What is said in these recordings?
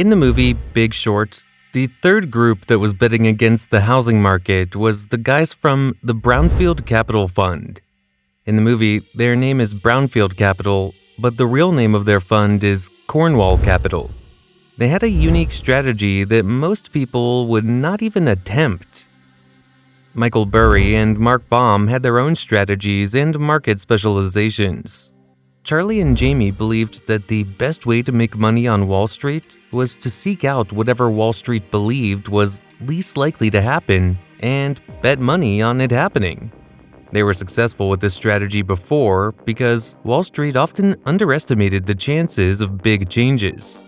In the movie Big Short, the third group that was betting against the housing market was the guys from the Brownfield Capital Fund. In the movie, their name is Brownfield Capital, but the real name of their fund is Cornwall Capital. They had a unique strategy that most people would not even attempt. Michael Burry and Mark Baum had their own strategies and market specializations. Charlie and Jamie believed that the best way to make money on Wall Street was to seek out whatever Wall Street believed was least likely to happen and bet money on it happening. They were successful with this strategy before because Wall Street often underestimated the chances of big changes.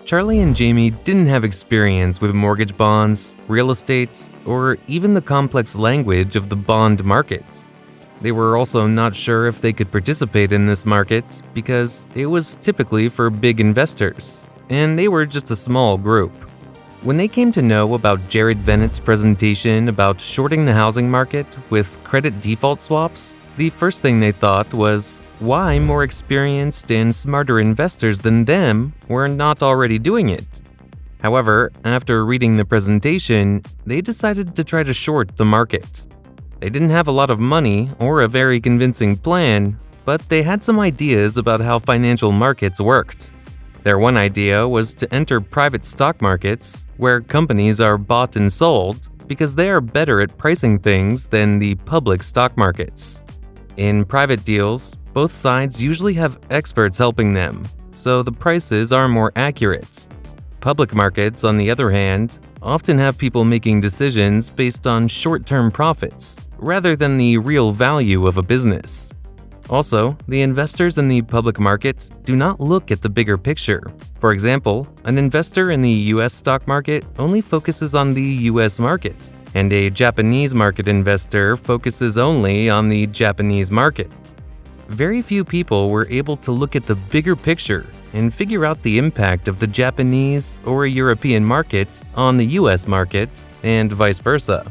Charlie and Jamie didn't have experience with mortgage bonds, real estate, or even the complex language of the bond market. They were also not sure if they could participate in this market because it was typically for big investors, and they were just a small group. When they came to know about Jared Vennett's presentation about shorting the housing market with credit default swaps, the first thing they thought was why more experienced and smarter investors than them were not already doing it. However, after reading the presentation, they decided to try to short the market. They didn't have a lot of money or a very convincing plan, but they had some ideas about how financial markets worked. Their one idea was to enter private stock markets, where companies are bought and sold, because they are better at pricing things than the public stock markets. In private deals, both sides usually have experts helping them, so the prices are more accurate. Public markets, on the other hand, often have people making decisions based on short-term profits, rather than the real value of a business. Also, the investors in the public market do not look at the bigger picture. For example, an investor in the US stock market only focuses on the US market, and a Japanese market investor focuses only on the Japanese market. Very few people were able to look at the bigger picture and figure out the impact of the Japanese or European market on the US market, and vice versa.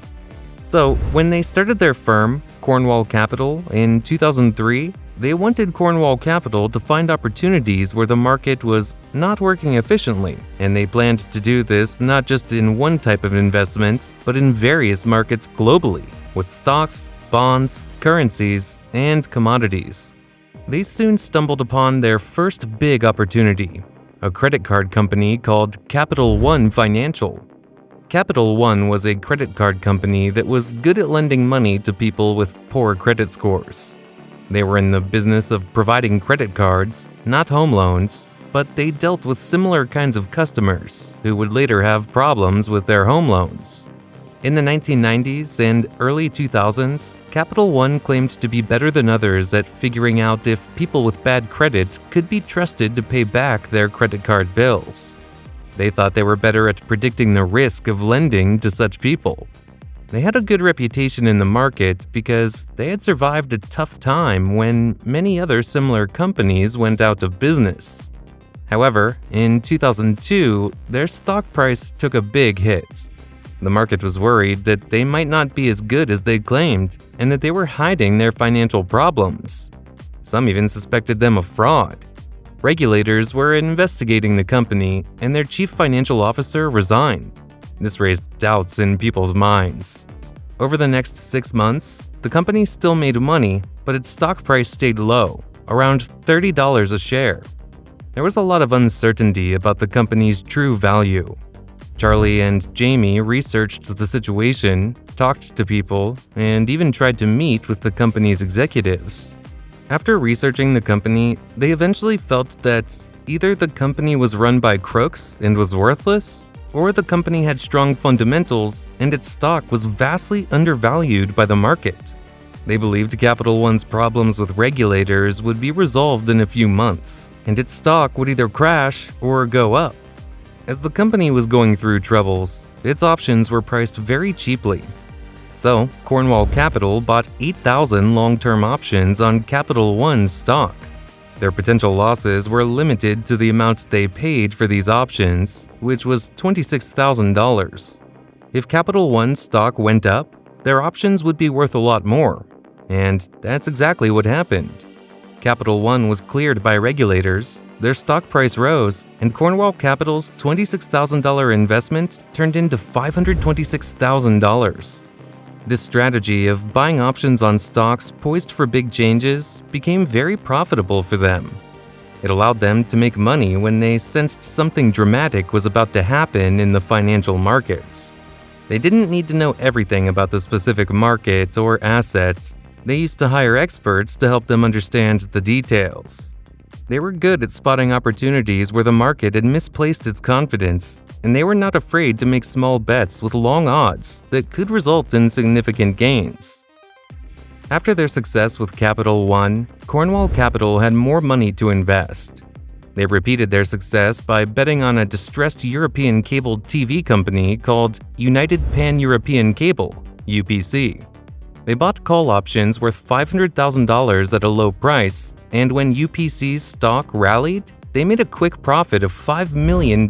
So, when they started their firm, Cornwall Capital, in 2003, they wanted Cornwall Capital to find opportunities where the market was not working efficiently, and they planned to do this not just in one type of investment, but in various markets globally, with stocks, bonds, currencies, and commodities. They soon stumbled upon their first big opportunity, a credit card company called Capital One Financial. Capital One was a credit card company that was good at lending money to people with poor credit scores. They were in the business of providing credit cards, not home loans, but they dealt with similar kinds of customers who would later have problems with their home loans. In the 1990s and early 2000s, Capital One claimed to be better than others at figuring out if people with bad credit could be trusted to pay back their credit card bills. They thought they were better at predicting the risk of lending to such people. They had a good reputation in the market because they had survived a tough time when many other similar companies went out of business. However, in 2002, their stock price took a big hit. The market was worried that they might not be as good as they claimed and that they were hiding their financial problems. Some even suspected them of fraud. Regulators were investigating the company, and their chief financial officer resigned. This raised doubts in people's minds. Over the next 6 months, the company still made money, but its stock price stayed low, around $30 a share. There was a lot of uncertainty about the company's true value. Charlie and Jamie researched the situation, talked to people, and even tried to meet with the company's executives. After researching the company, they eventually felt that either the company was run by crooks and was worthless, or the company had strong fundamentals and its stock was vastly undervalued by the market. They believed Capital One's problems with regulators would be resolved in a few months, and its stock would either crash or go up. As the company was going through troubles, its options were priced very cheaply. So, Cornwall Capital bought 8,000 long-term options on Capital One's stock. Their potential losses were limited to the amount they paid for these options, which was $26,000. If Capital One's stock went up, their options would be worth a lot more. And that's exactly what happened. Capital One was cleared by regulators, their stock price rose, and Cornwall Capital's $26,000 investment turned into $526,000. This strategy of buying options on stocks poised for big changes became very profitable for them. It allowed them to make money when they sensed something dramatic was about to happen in the financial markets. They didn't need to know everything about the specific market or assets. They used to hire experts to help them understand the details. They were good at spotting opportunities where the market had misplaced its confidence, and they were not afraid to make small bets with long odds that could result in significant gains. After their success with Capital One, Cornwall Capital had more money to invest. They repeated their success by betting on a distressed European cable TV company called United Pan-European Cable, UPC. They bought call options worth $500,000 at a low price, and when UPC's stock rallied, they made a quick profit of $5 million.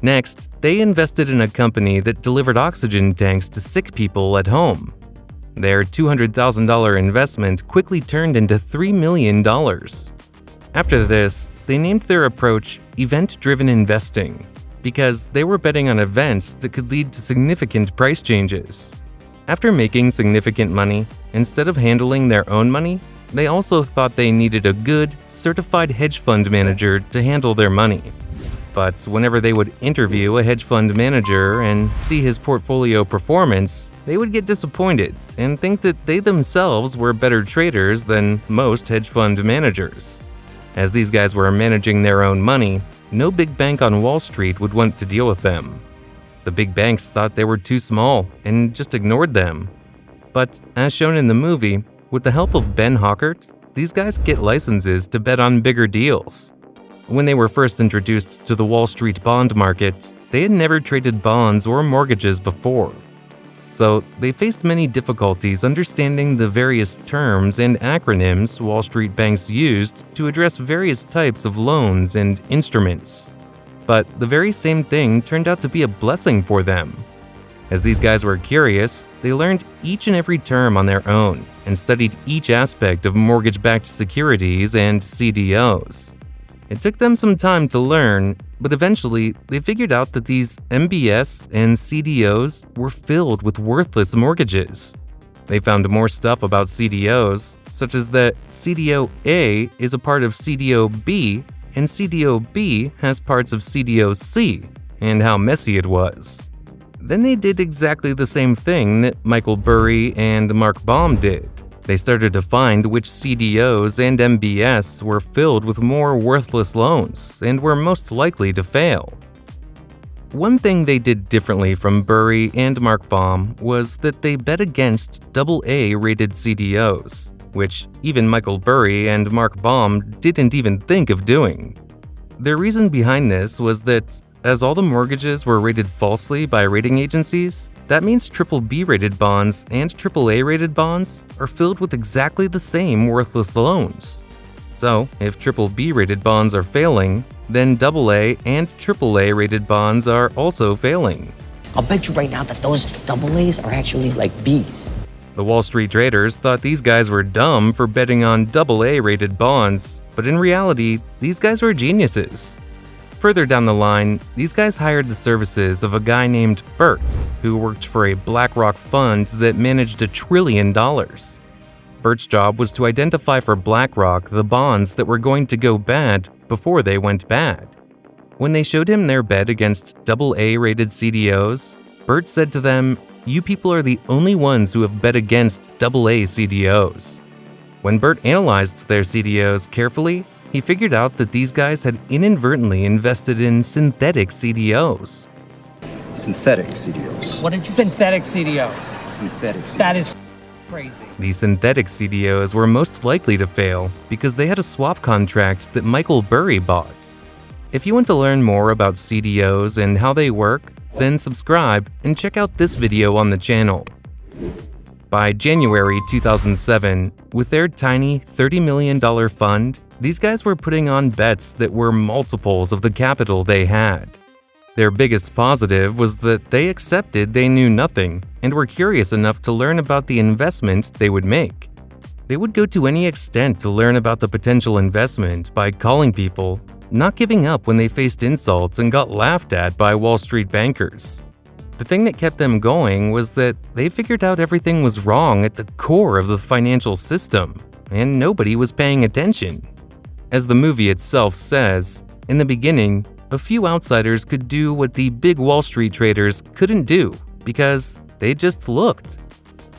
Next, they invested in a company that delivered oxygen tanks to sick people at home. Their $200,000 investment quickly turned into $3 million. After this, they named their approach event-driven investing because they were betting on events that could lead to significant price changes. After making significant money, instead of handling their own money, they also thought they needed a good, certified hedge fund manager to handle their money. But whenever they would interview a hedge fund manager and see his portfolio performance, they would get disappointed and think that they themselves were better traders than most hedge fund managers. As these guys were managing their own money, no big bank on Wall Street would want to deal with them. The big banks thought they were too small and just ignored them. But as shown in the movie, with the help of Ben Hawkert, these guys get licenses to bet on bigger deals. When they were first introduced to the Wall Street bond market, they had never traded bonds or mortgages before. So they faced many difficulties understanding the various terms and acronyms Wall Street banks used to address various types of loans and instruments. But the very same thing turned out to be a blessing for them. As these guys were curious, they learned each and every term on their own and studied each aspect of mortgage-backed securities and CDOs. It took them some time to learn, but eventually they figured out that these MBS and CDOs were filled with worthless mortgages. They found more stuff about CDOs, such as that CDO A is a part of CDO B, and CDO B has parts of CDO C, and how messy it was. Then they did exactly the same thing that Michael Burry and Mark Baum did. They started to find which CDOs and MBS were filled with more worthless loans and were most likely to fail. One thing they did differently from Burry and Mark Baum was that they bet against AA-rated CDOs, which even Michael Burry and Mark Baum didn't even think of doing. Their reason behind this was that, as all the mortgages were rated falsely by rating agencies, that means BBB-rated bonds and AAA-rated bonds are filled with exactly the same worthless loans. So, if BBB-rated bonds are failing, then AA and AAA-rated bonds are also failing. I'll bet you right now that those AA's are actually like B's. The Wall Street traders thought these guys were dumb for betting on AA-rated bonds, but in reality, these guys were geniuses. Further down the line, these guys hired the services of a guy named Bert, who worked for a BlackRock fund that managed $1 trillion. Bert's job was to identify for BlackRock the bonds that were going to go bad before they went bad. When they showed him their bet against AA-rated CDOs, Bert said to them, "You people are the only ones who have bet against AA CDOs." When Bert analyzed their CDOs carefully, he figured out that these guys had inadvertently invested in synthetic CDOs. Synthetic CDOs. What did you Synthetic CDOs. Synthetic CDOs. That is crazy. These synthetic CDOs were most likely to fail because they had a swap contract that Michael Burry bought. If you want to learn more about CDOs and how they work, then subscribe and check out this video on the channel. By January 2007, with their tiny $30 million fund, these guys were putting on bets that were multiples of the capital they had. Their biggest positive was that they accepted they knew nothing and were curious enough to learn about the investment they would make. They would go to any extent to learn about the potential investment by calling people, not giving up when they faced insults and got laughed at by Wall Street bankers. The thing that kept them going was that they figured out everything was wrong at the core of the financial system, and nobody was paying attention. As the movie itself says, in the beginning, a few outsiders could do what the big Wall Street traders couldn't do because they just looked.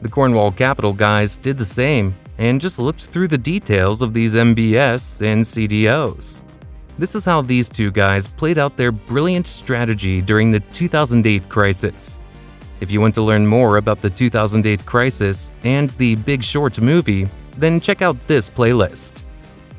The Cornwall Capital guys did the same and just looked through the details of these MBS and CDOs. This is how these two guys played out their brilliant strategy during the 2008 crisis. If you want to learn more about the 2008 crisis and the Big Short movie, then check out this playlist.